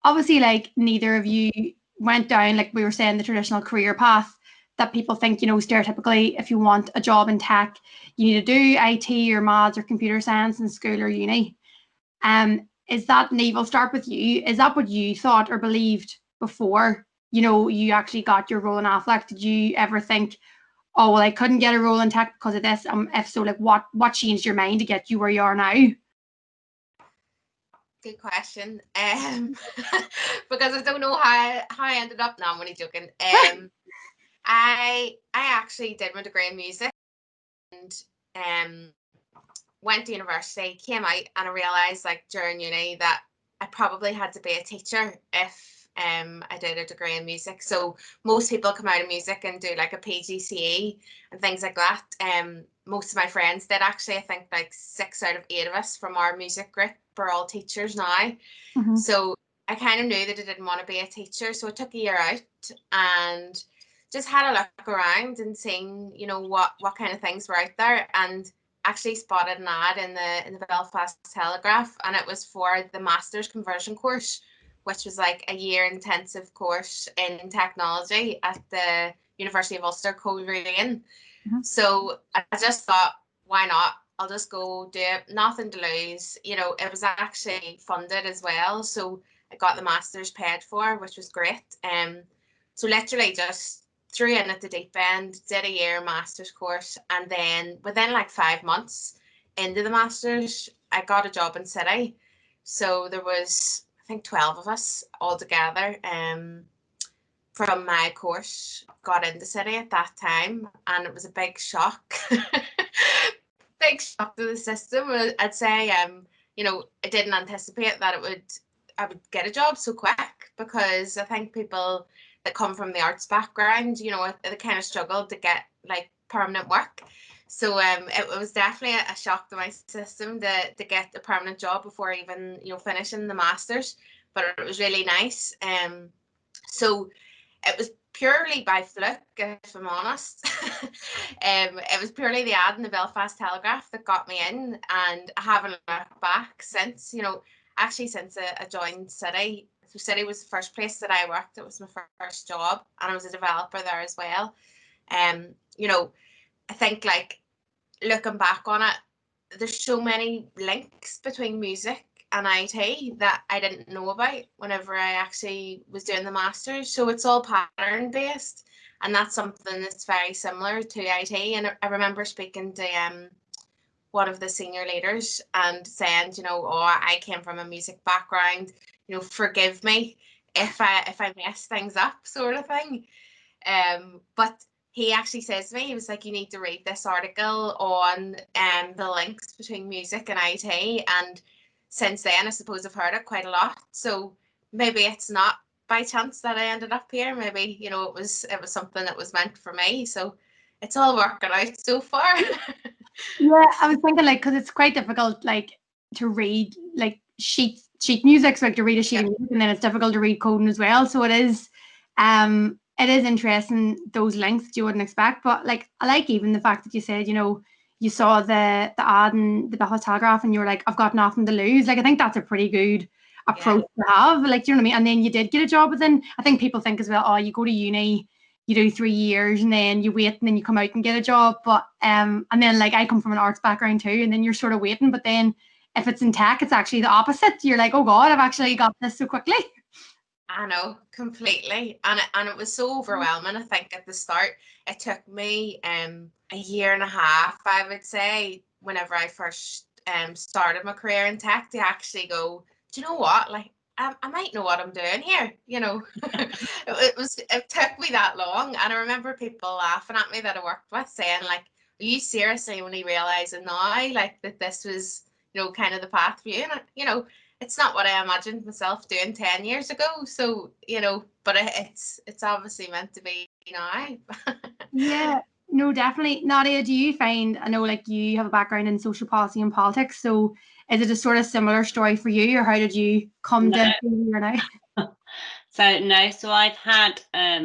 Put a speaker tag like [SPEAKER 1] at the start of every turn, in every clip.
[SPEAKER 1] obviously, like, neither of you went down, like we were saying, the traditional career path that people think, you know, stereotypically, if you want a job in tech, you need to do IT or maths or computer science in school or uni. Is that, Niamh, we'll start with you. Is that what you thought or believed before, you know, you actually got your role in Affleck? Did you ever think, oh, well, I couldn't get a role in tech because of this? If so, like, what changed your mind to get you where you are now?
[SPEAKER 2] Good question. Because I don't know how I ended up. No, I'm only joking. I actually did my degree in music and went to university, came out, and I realised, like, during uni that I probably had to be a teacher if I did a degree in music. So most people come out of music and do like a PGCE and things like that. Most of my friends did, actually. I think like 6 out of 8 of us from our music group are all teachers now.
[SPEAKER 1] Mm-hmm.
[SPEAKER 2] So I kind of knew that I didn't want to be a teacher. So I took a year out and just had a look around and seen, you know, what kind of things were out there, and actually spotted an ad in the Belfast Telegraph, and it was for the master's conversion course, which was like a year intensive course in technology at the University of Ulster, Cochrane.
[SPEAKER 1] Mm-hmm.
[SPEAKER 2] So I just thought, why not? I'll just go do it. Nothing to lose. You know, it was actually funded as well, so I got the master's paid for, which was great. So literally just threw in at the deep end, did a year master's course, and then within like 5 months into the master's, I got a job in City. So there was, I think, 12 of us all together from my course got into City at that time, and it was a big shock. Big shock to the system. I'd say, you know, I didn't anticipate that I would get a job so quick, because I think people that come from the arts background, you know, they kind of struggled to get like permanent work. So it was definitely a shock to my system to get a permanent job before even, you know, finishing the masters. But it was really nice. So it was purely by fluke, if I'm honest. It was purely the ad in the Belfast Telegraph that got me in, and I haven't looked back since. You know, actually since I joined City. So City was the first place that I worked. It was my first job, and I was a developer there as well. You know, I think, like, looking back on it, there's so many links between music and IT that I didn't know about whenever I actually was doing the masters. So it's all pattern based, and that's something that's very similar to IT. And I remember speaking to one of the senior leaders and saying, you know, oh, I came from a music background, you know, forgive me if I mess things up, sort of thing. But he actually says to me, he was like, you need to read this article on the links between music and IT. And since then, I suppose I've heard it quite a lot. So maybe it's not by chance that I ended up here. Maybe, you know, it was something that was meant for me. So it's all working out so far.
[SPEAKER 1] Yeah, I was thinking, like, because it's quite difficult, like, to read like sheet music, so like to read a sheet of music, and then it's difficult to read coding as well. So it is interesting, those links that you wouldn't expect. But like, I like even the fact that you said, you know, you saw the ad in the Belfast Telegraph and you were like, I've got nothing to lose. Like, I think that's a pretty good approach to have. Like, do you know what I mean? And then you did get a job within. I think people think as well, oh, you go to uni, you do 3 years and then you wait and then you come out and get a job. But and then, like, I come from an arts background too, and then you're sort of waiting. But then if it's in tech, it's actually the opposite. You're like, oh God, I've actually got this so quickly.
[SPEAKER 2] I know, completely. And it was so overwhelming. I think at the start, it took me a year and a half, I would say, whenever I first started my career in tech, to actually go, do you know what? Like, I might know what I'm doing here. You know, it took me that long. And I remember people laughing at me that I worked with, saying, like, are you seriously only realizing now, like, that this was, you know, kind of the path for you? And, you know, it's not what I imagined myself doing 10 years ago. So, you know, but it's obviously meant to be now.
[SPEAKER 1] Yeah, no, definitely. Nadia, do you find, I know, like, you have a background in social policy and politics, so is it a sort of similar story for you, or how did you come to be here now?
[SPEAKER 3] So no, so I've had,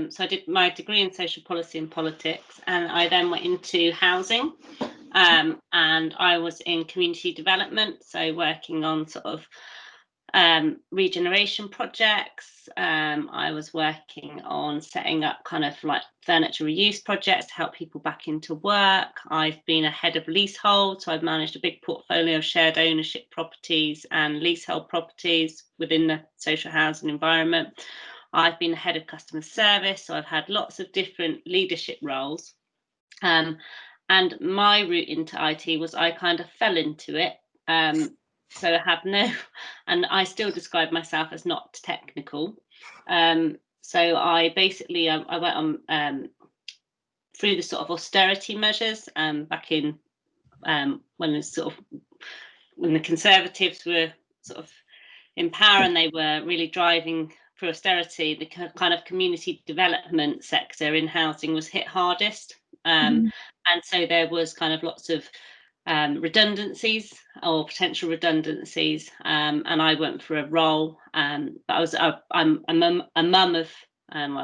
[SPEAKER 3] so I did my degree in social policy and politics, and I then went into housing, and I was in community development, so working on sort of regeneration projects. I was working on setting up kind of like furniture reuse projects to help people back into work. I've been a head of leasehold, so I've managed a big portfolio of shared ownership properties and leasehold properties within the social housing environment. I've been head of customer service, so I've had lots of different leadership roles. And my route into IT was I kind of fell into it. So I have no, and I still describe myself as not technical. So I basically, I went on through the sort of austerity measures back in when the Conservatives were sort of in power and they were really driving for austerity. The kind of community development sector in housing was hit hardest. And so there was kind of lots of redundancies or potential redundancies, and I went for a role. But I'm a mum of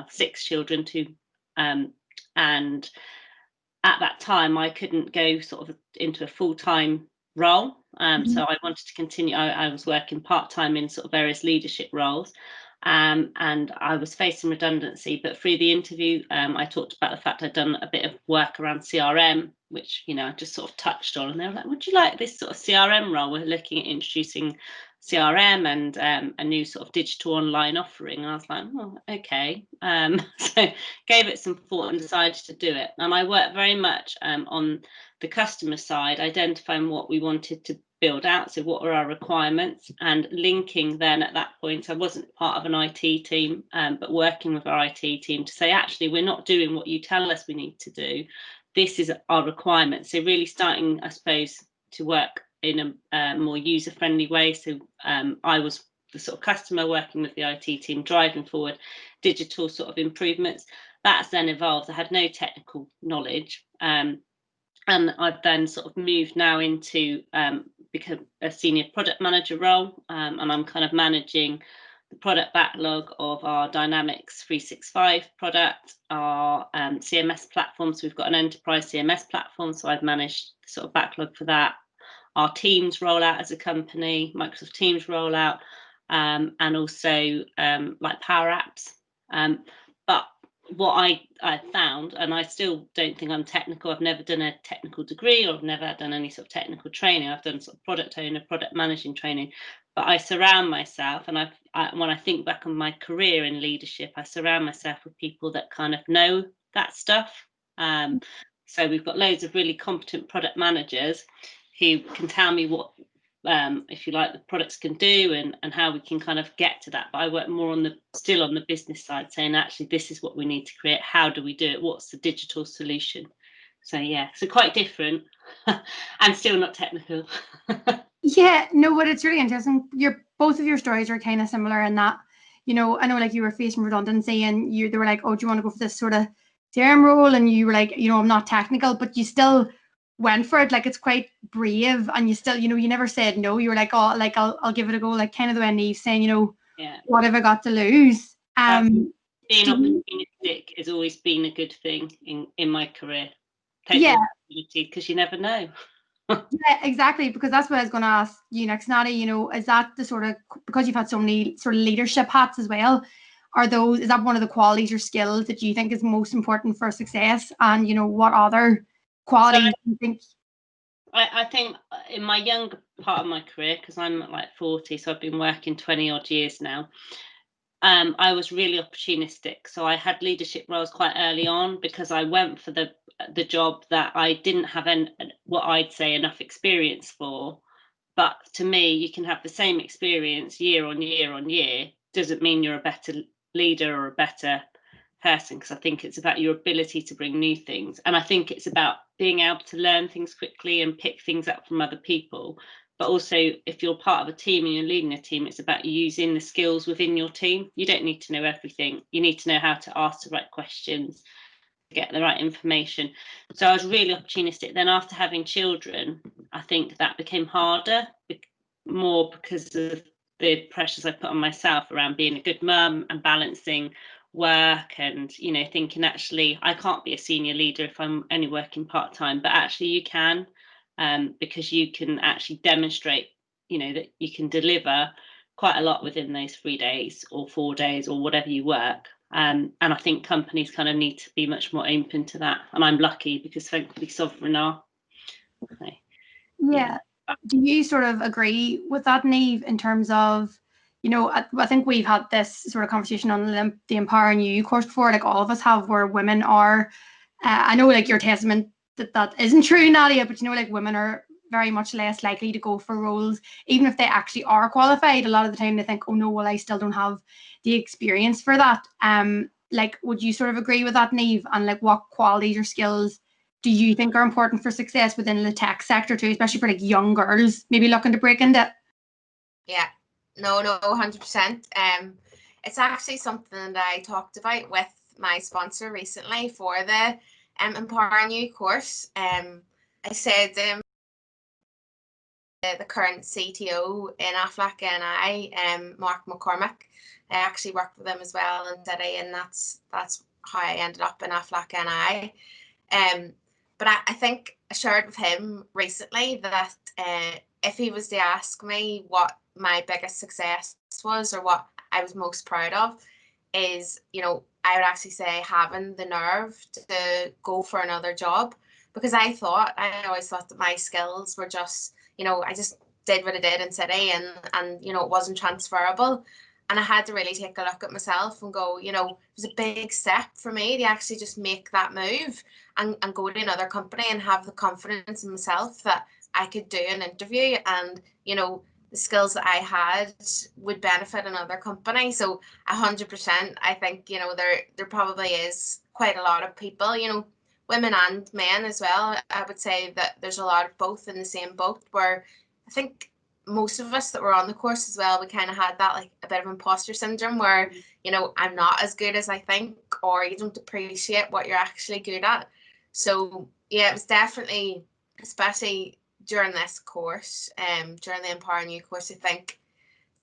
[SPEAKER 3] 6 children too, and at that time I couldn't go sort of into a full-time role. So I wanted to continue. I was working part-time in sort of various leadership roles. And I was facing redundancy, but through the interview, I talked about the fact I'd done a bit of work around CRM, which, I just sort of touched on, and they were like, would you like this sort of CRM role? We're looking at introducing CRM and a new sort of digital online offering. And I was like, oh, okay. So gave it some thought and decided to do it. And I worked very much on the customer side, identifying what we wanted to build out, so what were our requirements, and linking then at that point, I wasn't part of an IT team, but working with our IT team to say, actually, we're not doing what you tell us we need to do. This is our requirement. So really starting, I suppose, to work in a more user-friendly way. So I was the sort of customer working with the IT team, driving forward digital sort of improvements. That's then evolved. I had no technical knowledge. And I've then sort of moved now into become a senior product manager role, and I'm kind of managing the product backlog of our Dynamics 365 product, our CMS platform. So we've got an enterprise CMS platform, so I've managed the sort of backlog for that. Our Teams rollout as a company, Microsoft Teams rollout, and also like Power Apps. But what I found, and I still don't think I'm technical, I've never done a technical degree, or I've never done any sort of technical training. I've done sort of product owner, product managing training, but I surround myself, and when I think back on my career in leadership, I surround myself with people that kind of know that stuff. So we've got loads of really competent product managers who can tell me what, if you like, the products can do and how we can kind of get to that. But I work more still on the business side, saying, actually, this is what we need to create. How do we do it? What's the digital solution? So yeah, so quite different and still not technical.
[SPEAKER 1] Yeah, no, but it's really interesting. Both of your stories are kind of similar in that, I know like you were facing redundancy and they were like, oh, do you want to go for this sort of CRM role? And you were like, I'm not technical, but you still went for it. Like, it's quite brave, and you still, you never said no. You were like, oh, like I'll give it a go, like kind of the way Niamh's saying,
[SPEAKER 3] yeah,
[SPEAKER 1] what have I got to lose?
[SPEAKER 3] Being opportunistic has always been a good thing in my career.
[SPEAKER 1] Yeah,
[SPEAKER 3] because you never know.
[SPEAKER 1] Yeah, exactly, because that's what I was going to ask you next, Nadia. Is that the sort of, because you've had so many sort of leadership hats as well, is that one of the qualities or skills that you think is most important for success? And what other qualities do you think?
[SPEAKER 3] I think in my younger part of my career, because I'm like 40, so I've been working 20 odd years now, I was really opportunistic. So I had leadership roles quite early on because I went for the job that I didn't have what I'd say enough experience for. But to me, you can have the same experience year on year on year. Doesn't mean you're a better leader or a better person, because I think it's about your ability to bring new things. And I think it's about being able to learn things quickly and pick things up from other people. But also, if you're part of a team and you're leading a team, it's about using the skills within your team. You don't need to know everything. You need to know how to ask the right questions, get the right information. So I was really opportunistic. Then after having children, I think that became harder, more because of the pressures I put on myself around being a good mum and balancing work and thinking, actually, I can't be a senior leader if I'm only working part-time, but actually you can, because you can actually demonstrate that you can deliver quite a lot within those 3 days or 4 days or whatever you work. And I think companies kind of need to be much more open to that. And I'm lucky because thankfully Sovereign are. So,
[SPEAKER 1] yeah. Do you sort of agree with that, Niamh, in terms of, you know, I think we've had this sort of conversation on the Empowering You course before, like all of us have, where women are, I know like your testament that isn't true, Nadia, but you know, like women are very much less likely to go for roles, even if they actually are qualified. A lot of the time they think, oh no, well, I still don't have the experience for that. Like, would you sort of agree with that, Niamh? And like, what qualities or skills do you think are important for success within the tech sector too, especially for like young girls maybe looking to break into it?
[SPEAKER 2] Yeah, no, 100%. It's actually something that I talked about with my sponsor recently for the Empowering You course. I said the current CTO in Aflac NI, Mark McCormick, I actually worked with him as well in City, and that's how I ended up in Aflac NI. But I think I shared with him recently that if he was to ask me what my biggest success was or what I was most proud of, is, you know, I would actually say having the nerve to go for another job, because I always thought that my skills were just, you know, I just did what I did in City, and you know, it wasn't transferable. And I had to really take a look at myself and go, you know, it was a big step for me to actually just make that move and go to another company and have the confidence in myself that I could do an interview, and, you know, the skills that I had would benefit another company. So 100%, I think, you know, there probably is quite a lot of people, you know, women and men as well. I would say that there's a lot of both in the same boat, where I think most of us that were on the course as well, we kind of had that, like, a bit of imposter syndrome where, you know, I'm not as good as I think, or you don't appreciate what you're actually good at. So yeah, it was definitely, especially during this course, during the Empowering You course, I think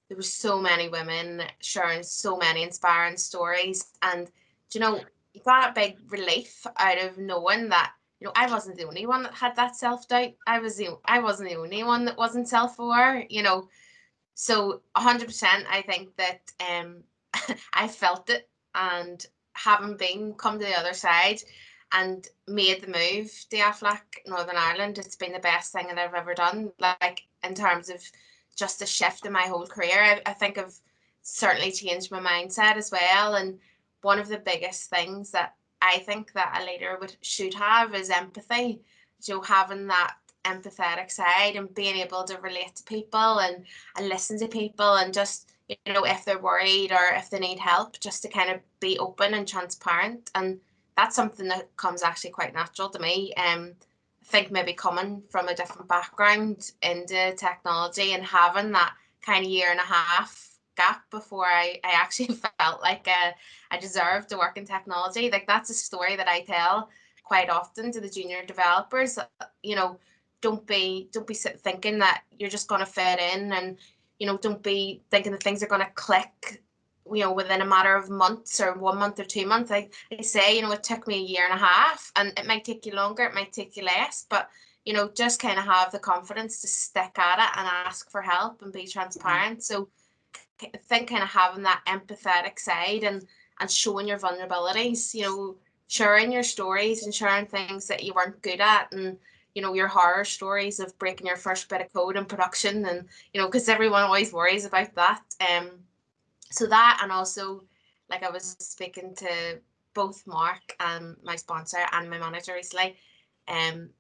[SPEAKER 2] there were so many women sharing so many inspiring stories, and, you know, you got a big relief out of knowing that, you know, I wasn't the only one that had that self-doubt. I wasn't the only one that wasn't self-aware, you know. So 100%, I think that I felt it, and having come to the other side and made the move to Aflac Northern Ireland, it's been the best thing that I've ever done. Like, in terms of just a shift in my whole career, I think I've certainly changed my mindset as well. And one of the biggest things that I think that a leader should have is empathy. So having that empathetic side and being able to relate to people and listen to people, and just, you know, if they're worried or if they need help, just to kind of be open and transparent. And that's something that comes actually quite natural to me. I think maybe coming from a different background into technology and having that kind of year and a half gap before I actually felt like I deserved to work in technology. Like, that's a story that I tell quite often to the junior developers. You know, don't be thinking that you're just going to fit in, and, you know, don't be thinking that things are going to click, you know, within a matter of months or 1 month or 2 months. I say, you know, it took me a year and a half, and it might take you longer, it might take you less, but, you know, just kind of have the confidence to stick at it and ask for help and be transparent. So I think kind of having that empathetic side and showing your vulnerabilities, you know, sharing your stories and sharing things that you weren't good at, and, you know, your horror stories of breaking your first bit of code in production, and, you know, because everyone always worries about that. So that, and also, like, I was speaking to both Mark and my sponsor and my manager recently, and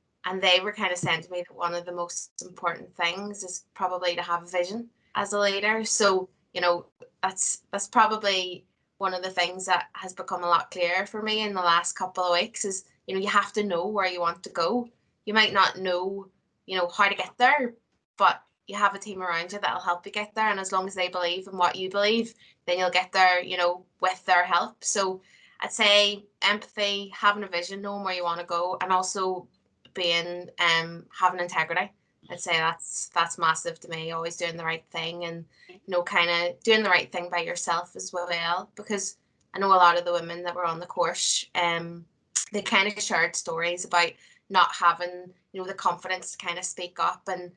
[SPEAKER 2] they were kind of saying to me that one of the most important things is probably to have a vision as a leader. So, you know, that's probably one of the things that has become a lot clearer for me in the last couple of weeks is, you know, you have to know where you want to go. You might not know, you know, how to get there, but you have a team around you that'll help you get there. And as long as they believe in what you believe, then you'll get there, you know, with their help. So I'd say empathy, having a vision, knowing where you want to go, and also being having integrity. I'd say that's massive to me. Always doing the right thing, and, you know, kind of doing the right thing by yourself as well. Because I know a lot of the women that were on the course, they kind of shared stories about not having, you know, the confidence to kind of speak up and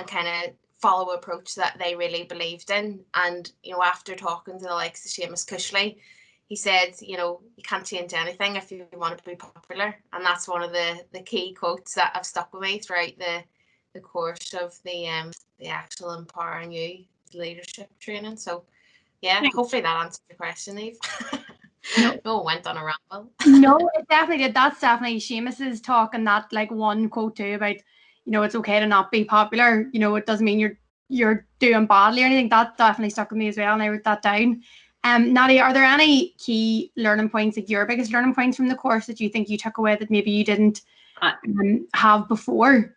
[SPEAKER 2] kind of follow approach that they really believed in. And, you know, after talking to the likes of Seamus Cushley, he said, you know, you can't change anything if you want to be popular. And that's one of the key quotes that have stuck with me throughout the course of the actual Empowering You leadership training. So yeah, hopefully that answered your question, Niamh. No, went on a ramble.
[SPEAKER 1] No, it definitely did. That's definitely Seamus's talk, and that like one quote too about, you know, it's okay to not be popular. You know, it doesn't mean you're doing badly or anything. That definitely stuck with me as well, and I wrote that down. Nadia, are there any key learning points, like your biggest learning points from the course that you think you took away that maybe you didn't have before?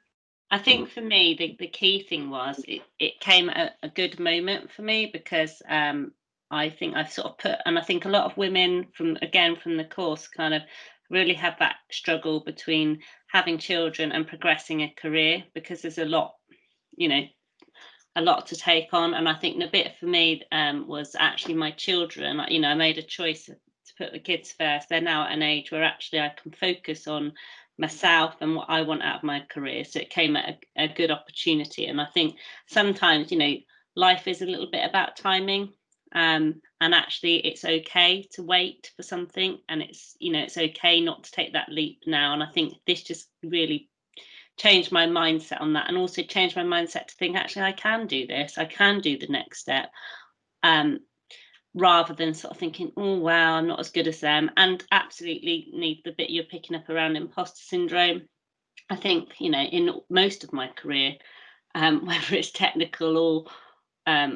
[SPEAKER 3] I think for me, the key thing was it came at a good moment for me, because I think I've sort of put, and I think a lot of women from the course kind of really have that struggle between having children and progressing a career, because there's a lot, you know, a lot to take on. And I think the bit for me was actually my children. You know, I made a choice to put the kids first. They're now at an age where actually I can focus on myself and what I want out of my career. So it came at a good opportunity. And I think sometimes, you know, life is a little bit about timing. And actually it's okay to wait for something, and it's, you know, it's okay not to take that leap now. And I think this just really changed my mindset on that, and also changed my mindset to think, actually, I can do this, I can do the next step, rather than sort of thinking, oh wow, I'm not as good as them. And absolutely need the bit you're picking up around imposter syndrome. I think, you know, in most of my career, whether it's technical or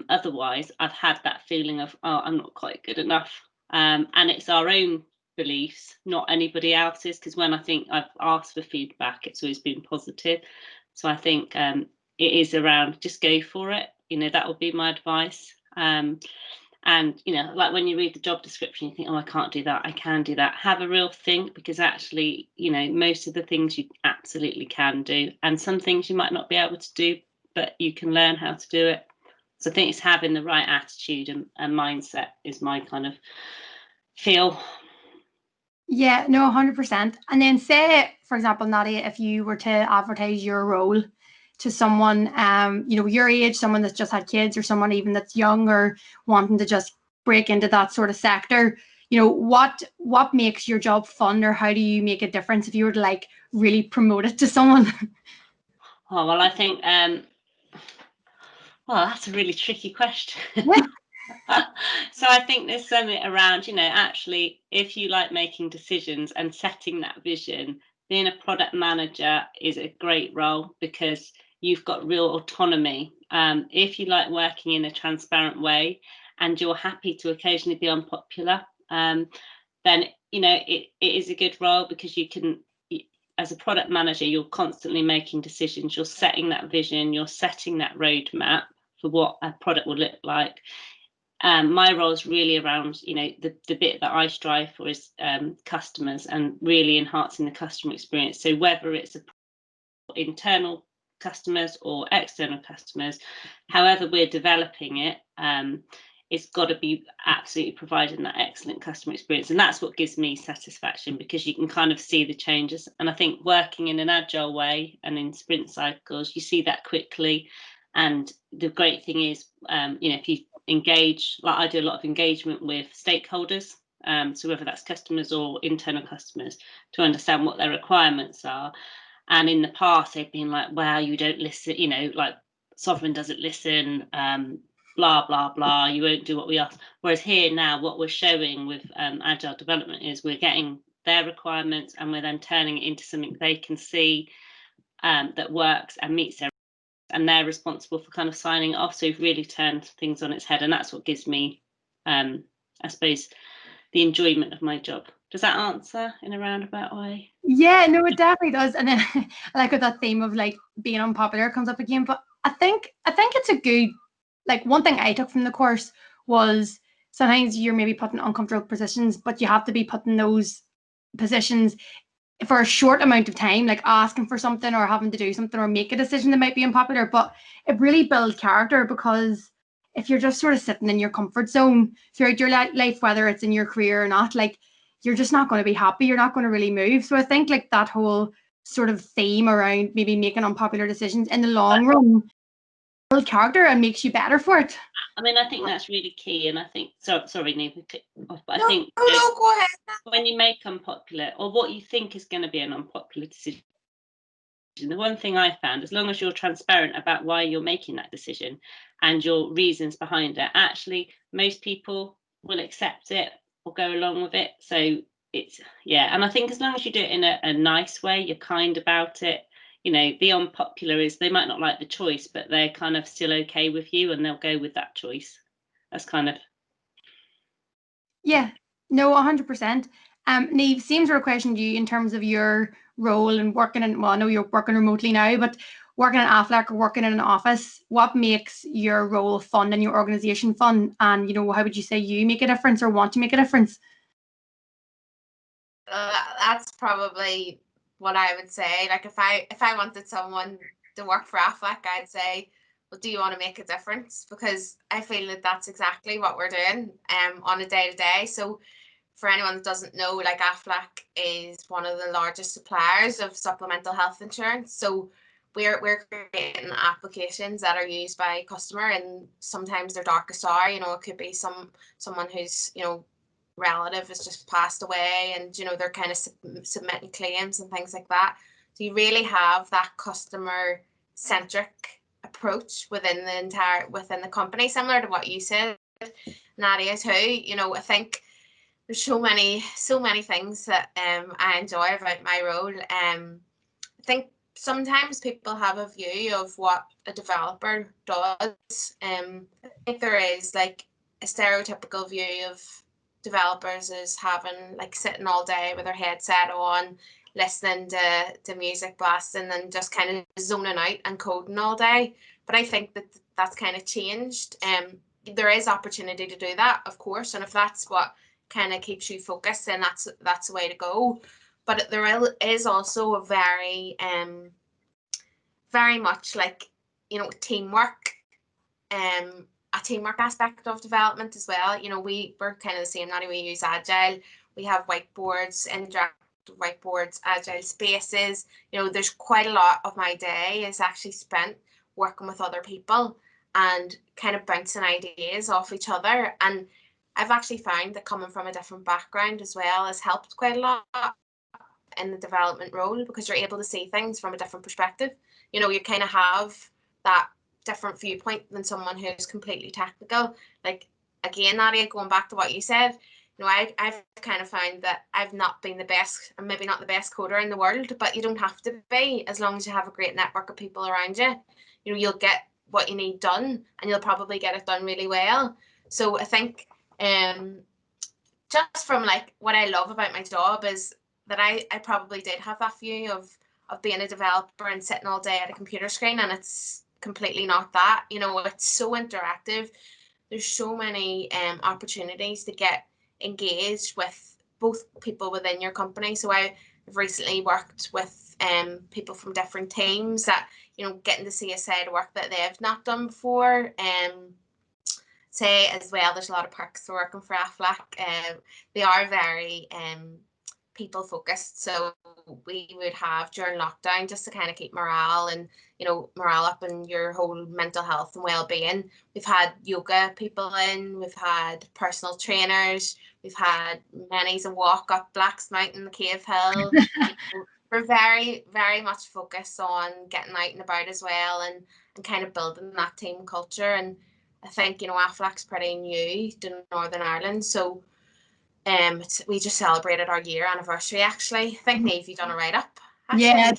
[SPEAKER 3] otherwise, I've had that feeling of, oh, I'm not quite good enough, and it's our own beliefs, not anybody else's, because when I think I've asked for feedback, it's always been positive. So I think it is around just go for it. You know, that would be my advice. And, you know, like when you read the job description, you think, oh, I can't do that, I can do that. Have a real think, because actually, you know, most of the things you absolutely can do, and some things you might not be able to do, but you can learn how to do it. So I think it's having the right attitude and mindset is my kind of feel.
[SPEAKER 1] Yeah, no, 100%. And then say, for example, Nadia, if you were to advertise your role to someone, you know, your age, someone that's just had kids, or someone even that's young or wanting to just break into that sort of sector, you know, what makes your job fun, or how do you make a difference if you were to like really promote it to someone?
[SPEAKER 3] Oh, well, I think, well, that's a really tricky question. So I think there's something around, you know, actually, if you like making decisions and setting that vision, being a product manager is a great role, because you've got real autonomy. If you like working in a transparent way and you're happy to occasionally be unpopular, then, you know, it is a good role, because you can, as a product manager, you're constantly making decisions, you're setting that vision, you're setting that roadmap for what a product will look like. My role is really around, you know, the bit that I strive for is customers, and really enhancing the customer experience. So whether it's internal customers or external customers, however we're developing it, it's got to be absolutely providing that excellent customer experience. And that's what gives me satisfaction, because you can kind of see the changes. And I think working in an agile way and in sprint cycles, you see that quickly. And the great thing is, you know, if you engage, like I do a lot of engagement with stakeholders, so whether that's customers or internal customers, to understand what their requirements are. And in the past, they've been like, wow, you don't listen, you know, like Sovereign doesn't listen, blah, blah, blah, you won't do what we ask. Whereas here now, what we're showing with agile development is we're getting their requirements, and we're then turning it into something they can see that works and meets their, and they're responsible for kind of signing it off. So we've really turned things on its head, and that's what gives me, I suppose, the enjoyment of my job. Does that answer in a roundabout way?
[SPEAKER 1] Yeah, no, it definitely does. And then I like how that theme of like being unpopular comes up again. But I think it's a good, like, one thing I took from the course was sometimes you're maybe put in uncomfortable positions, but you have to be put in those positions for a short amount of time, like asking for something or having to do something or make a decision that might be unpopular. But it really builds character, because if you're just sort of sitting in your comfort zone throughout your life, whether it's in your career or not, like, you're just not going to be happy. You're not going to really move. So I think like that whole sort of theme around maybe making unpopular decisions in the long run build character and makes you better for it.
[SPEAKER 3] I mean, I think that's really key, and I think sorry, Niamh, but I
[SPEAKER 2] No,
[SPEAKER 3] think
[SPEAKER 2] no, go ahead.
[SPEAKER 3] when you make unpopular or what you think is going to be an unpopular decision, the one thing I found, as long as you're transparent about why you're making that decision and your reasons behind it, actually most people will accept it or go along with it. So it's, yeah, and I think as long as you do it in a nice way, you're kind about it, you know, the unpopular is they might not like the choice, but they're kind of still okay with you and they'll go with that choice. That's kind of.
[SPEAKER 1] Yeah, no, 100%. Niamh, same sort of question to you in terms of your role and working in, well, I know you're working remotely now, but working in Aflac or working in an office, what makes your role fun and your organisation fun? And, you know, how would you say you make a difference or want to make a difference?
[SPEAKER 2] That's probably what I would say. Like if I wanted someone to work for Aflac, I'd say, well, do you want to make a difference? Because I feel that that's exactly what we're doing on a day-to-day. So for anyone that doesn't know, like Aflac is one of the largest suppliers of supplemental health insurance. So we're creating applications that are used by a customer, and sometimes their darkest hour, you know, it could be someone who's, you know, relative has just passed away, and you know they're kind of submitting claims and things like that. So you really have that customer centric approach within the company, similar to what you said, Nadia, too. You know, I think there's so many things that I enjoy about my role. I think sometimes people have a view of what a developer does. I think there is like a stereotypical view of developers as having like sitting all day with their headset on, listening to music blasting and just kind of zoning out and coding all day. But I think that that's kind of changed. There is opportunity to do that, of course, and if that's what kind of keeps you focused, then that's the way to go. But there is also a very much like, you know, teamwork, a teamwork aspect of development as well. You know, we're kind of the same. Now we use Agile. We have whiteboards, interactive whiteboards, Agile spaces. You know, there's quite a lot of my day is actually spent working with other people and kind of bouncing ideas off each other. And I've actually found that coming from a different background as well has helped quite a lot in the development role, because you're able to see things from a different perspective. You know, you kind of have that different viewpoint than someone who's completely technical. Like, again, Nadia, going back to what you said, you know, I've kind of found that I've not been the best, and maybe not the best coder in the world, but you don't have to be, as long as you have a great network of people around you. You know, you'll get what you need done, and you'll probably get it done really well. So I think just from like what I love about my job is that I probably did have that view of being a developer and sitting all day at a computer screen, and it's completely not that. You know, it's so interactive. There's so many opportunities to get engaged with both people within your company. So I've recently worked with people from different teams that, you know, getting to see a side of work that they've not done before. Say as well, there's a lot of perks for working for Aflac. They are very people focused, so we would have during lockdown, just to kind of keep morale and, you know, morale up and your whole mental health and well-being. We've had yoga people in, we've had personal trainers, we've had many's a walk up Black's Mountain, the Cave Hill. We're very much focused on getting out and about as well, and kind of building that team culture. And I think, you know, Aflac's pretty new to Northern Ireland, so we just celebrated our year anniversary, actually. I think, Niamh, you done a write-up.
[SPEAKER 1] Yeah.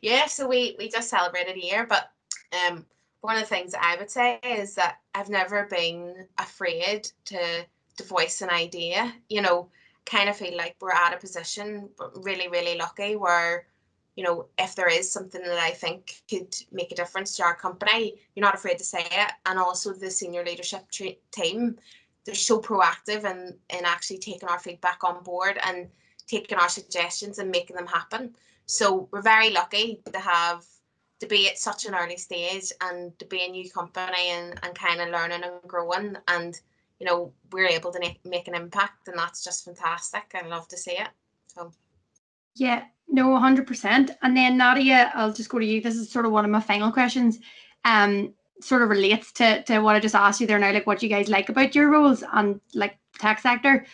[SPEAKER 2] Yeah, so we just celebrated a year. But one of the things that I would say is that I've never been afraid to voice an idea. You know, kind of feel like we're at a position, but really lucky, where, you know, if there is something that I think could make a difference to our company, you're not afraid to say it. And also the senior leadership team, they're so proactive in actually taking our feedback on board and taking our suggestions and making them happen. So we're very lucky to be at such an early stage and to be a new company and kind of learning and growing. And, you know, we're able to make an impact, and that's just fantastic. I love to see it. So.
[SPEAKER 1] Yeah, no, 100%. And then Nadia, I'll just go to you. This is sort of one of my final questions. Sort of relates to what I just asked you there now, like what you guys like about your roles and like tech sector.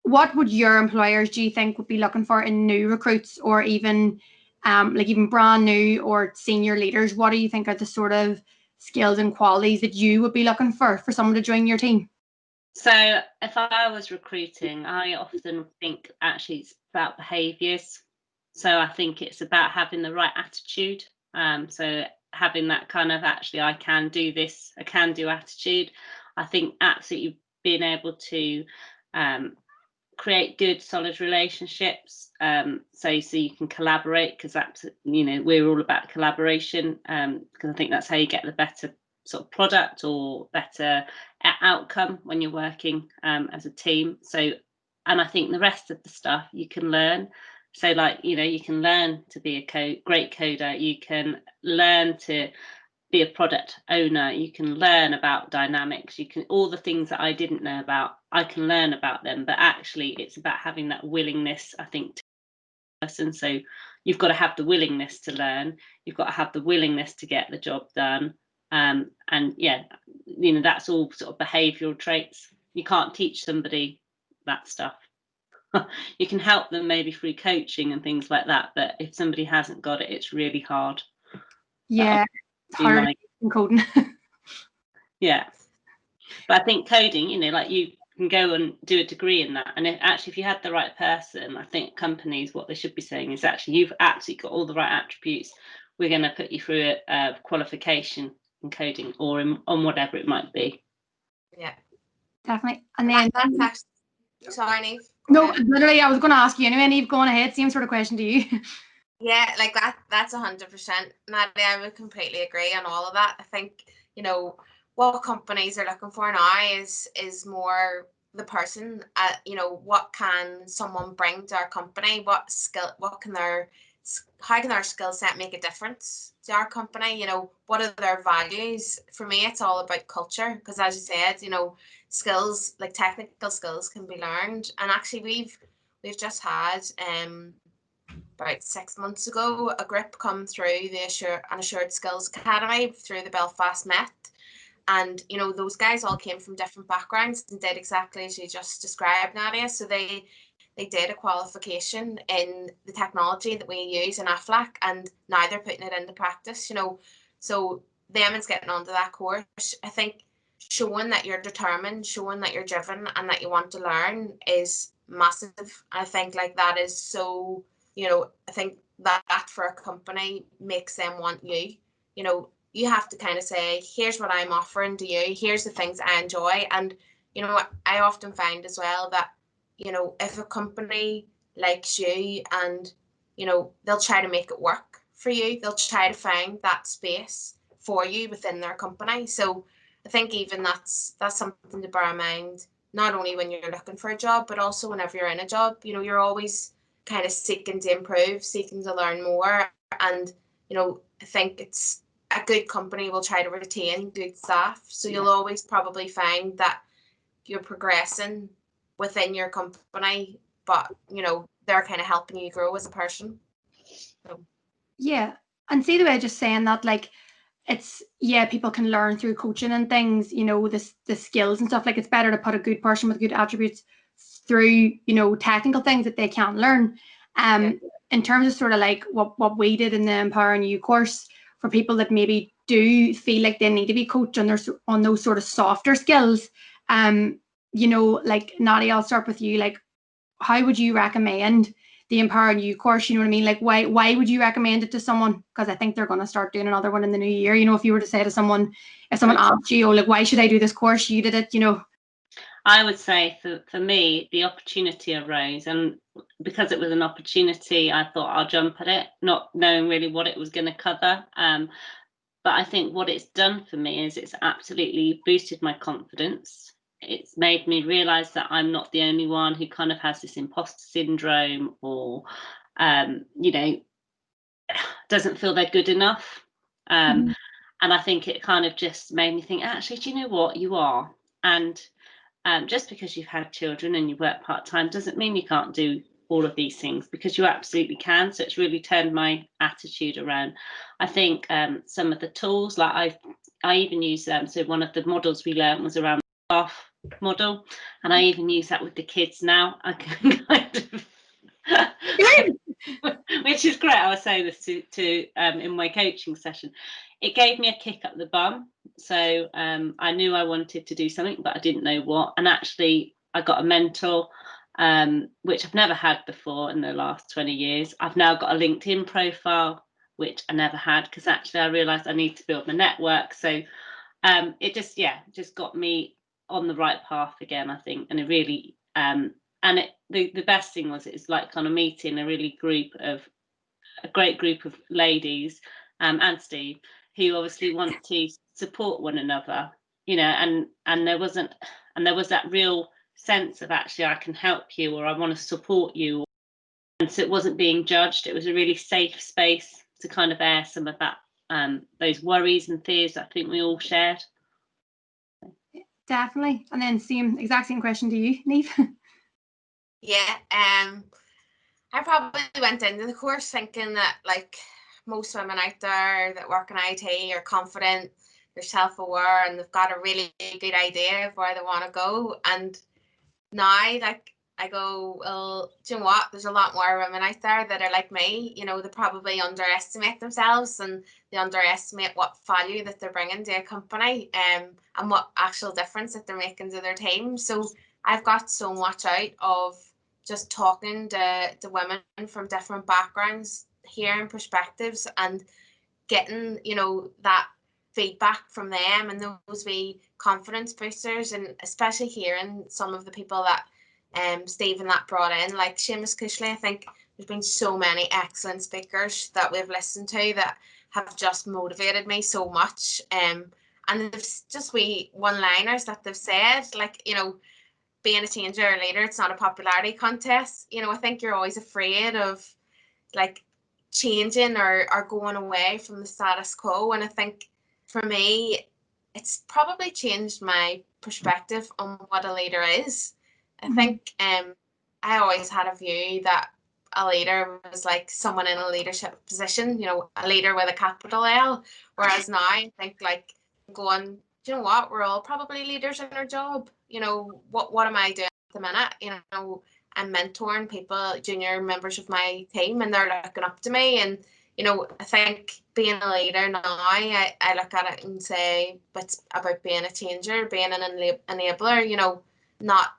[SPEAKER 1] What would your employers, do you think, would be looking for in new recruits, or even like even brand new or senior leaders? What do you think are the sort of skills and qualities that you would be looking for someone to join your team?
[SPEAKER 3] So if I was recruiting, I often think actually it's about behaviours. So I think it's about having the right attitude. So having that kind of, actually, I can do this, a can-do attitude. I think absolutely being able to create good, solid relationships. So you can collaborate, because that's, we're all about collaboration, because I think that's how you get the better sort of product or better outcome when you're working as a team. So, and I think the rest of the stuff you can learn. So like, you can learn to be a great coder, you can learn to be a product owner, you can learn about dynamics, you can, all the things that I didn't know about, I can learn about them. But actually it's about having that willingness, I think, to person. So you've got to have the willingness to learn, you've got to have the willingness to get the job done. And yeah, that's all sort of behavioural traits. You can't teach somebody that stuff. You can help them maybe through coaching and things like that, but if somebody hasn't got it, it's really hard.
[SPEAKER 1] Yeah, it's hard in coding.
[SPEAKER 3] Yeah, but I think coding, like you can go and do a degree in that, and if you had the right person, I think companies, what they should be saying is, actually, you've absolutely got all the right attributes, we're going to put you through a qualification in coding or on whatever it might be.
[SPEAKER 2] Yeah,
[SPEAKER 1] definitely. And then
[SPEAKER 2] that's actually, sorry, Niamh.
[SPEAKER 1] No, literally, I was going to ask you anyway, Niamh, go on ahead. Same sort of question to you.
[SPEAKER 2] Yeah, like that's 100%. Nadia, I would completely agree on all of that. I think, what companies are looking for now is more the person. What can someone bring to our company? How can their skill set make a difference to our company? What are their values? For me, it's all about culture, because as you said, skills, like technical skills, can be learned. And actually we've just had about 6 months ago a group come through the Assured Skills Academy through the Belfast Met. And those guys all came from different backgrounds and did exactly as you just described, Nadia. So they did a qualification in the technology that we use in AFLAC, and now they're putting it into practice. So them is getting onto that course. I think showing that you're determined, showing that you're driven, and that you want to learn is massive. I think like that is so. I think that for a company makes them want you. You have to kind of say, here's what I'm offering to you, here's the things I enjoy. And I often find as well that if a company likes you, and they'll try to make it work for you, they'll try to find that space for you within their company. So I think even that's something to bear in mind, not only when you're looking for a job, but also whenever you're in a job. You're always kind of seeking to improve, seeking to learn more. And I think it's a good company will try to retain good staff, so you'll always probably find that you're progressing within your company, but they're kind of helping you grow as a person. So.
[SPEAKER 1] Yeah, and see the way just saying that, like, it's, people can learn through coaching and things, the skills and stuff. Like, it's better to put a good person with good attributes through technical things that they can't learn. In terms of sort of like what we did in the Empowering You course, for people that maybe do feel like they need to be coached on those sort of softer skills, like Nadia, I'll start with you. Like, how would you recommend the Empowering You course? You know what I mean? Like, why would you recommend it to someone? Because I think they're going to start doing another one in the new year. If you were to say to someone, if someone asked you, like, why should I do this course? You did it,
[SPEAKER 3] I would say for me, the opportunity arose, and because it was an opportunity, I thought I'll jump at it, not knowing really what it was going to cover. But I think what it's done for me is it's absolutely boosted my confidence. It's made me realise that I'm not the only one who kind of has this imposter syndrome, or, doesn't feel they're good enough. And I think it kind of just made me think, actually, do you know what? You are. And just because you've had children and you work part-time doesn't mean you can't do all of these things, because you absolutely can. So it's really turned my attitude around. I think some of the tools, like I even use them. So one of the models we learned was around the bath model, and I even use that with the kids now. I can kind of which is great. I was saying this to in my coaching session. It gave me a kick up the bum. So I knew I wanted to do something, but I didn't know what. And actually, I got a mentor, which I've never had before in the last 20 years. I've now got a LinkedIn profile, which I never had, because actually I realised I need to build my network. So it just got me on the right path again, I think. And it really and the best thing was, it's like kind of meeting a great group of ladies, and Steve, who obviously want to support one another, you know, and there was that real sense of, actually, I can help you, or I want to support you. And so it wasn't being judged. It was a really safe space to kind of air some of that, those worries and fears that I think we all shared.
[SPEAKER 1] Definitely. And then exact same question to you, Niamh.
[SPEAKER 2] Yeah, I probably went into the course thinking that, like most women out there that work in IT, are confident, they're self-aware, and they've got a really good idea of where they want to go. And now, like, I go, well, do you know what? There's a lot more women out there that are like me. You know, they probably underestimate themselves, and they underestimate what value that they're bringing to a company, and what actual difference that they're making to their team. So I've got so much out of just talking to women from different backgrounds, hearing perspectives, and getting, you know, that feedback from them, and those wee confidence boosters. And especially hearing some of the people that Stephen that brought in, like Seamus Cushley. I think there's been so many excellent speakers that we've listened to that have just motivated me so much. And there's just wee one-liners that they've said, like, you know, being a changer or leader, it's not a popularity contest. You know, I think you're always afraid of, like, changing or going away from the status quo. And I think for me, it's probably changed my perspective on what a leader is. I think I always had a view that a leader was like someone in a leadership position, you know, a leader with a capital L. Whereas now I think, like, going, do you know what, we're all probably leaders in our job. You know, what am I doing at the minute? You know, I'm mentoring people, junior members of my team, and they're looking up to me. And, you know, I think being a leader now, I look at it and say, it's about being a changer, being an enabler, you know, not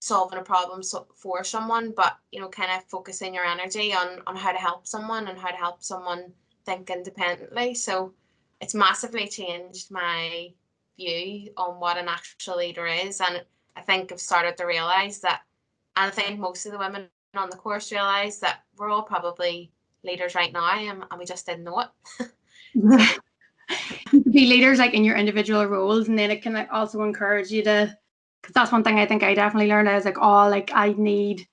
[SPEAKER 2] solving a problem for someone, but, you know, kind of focusing your energy on how to help someone, and how to help someone think independently. So it's massively changed my view on what an actual leader is. And I think I've started to realise that, and I think most of the women on the course realise that we're all probably leaders right now, and we just didn't know it.
[SPEAKER 1] You could be leaders, like, in your individual roles, and then it can, like, also encourage you to, because that's one thing I think I definitely learned. I was like, oh, like, I need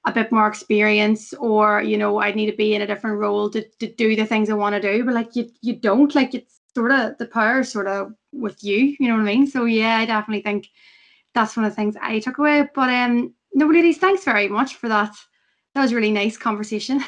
[SPEAKER 1] a bit more experience, or, you know, I need to be in a different role to do the things I want to do. But, like, you don't, like, it's sort of the power sort of with you, you know what I mean? So yeah, I definitely think that's one of the things I took away. But no, ladies, thanks very much for that. That was a really nice conversation.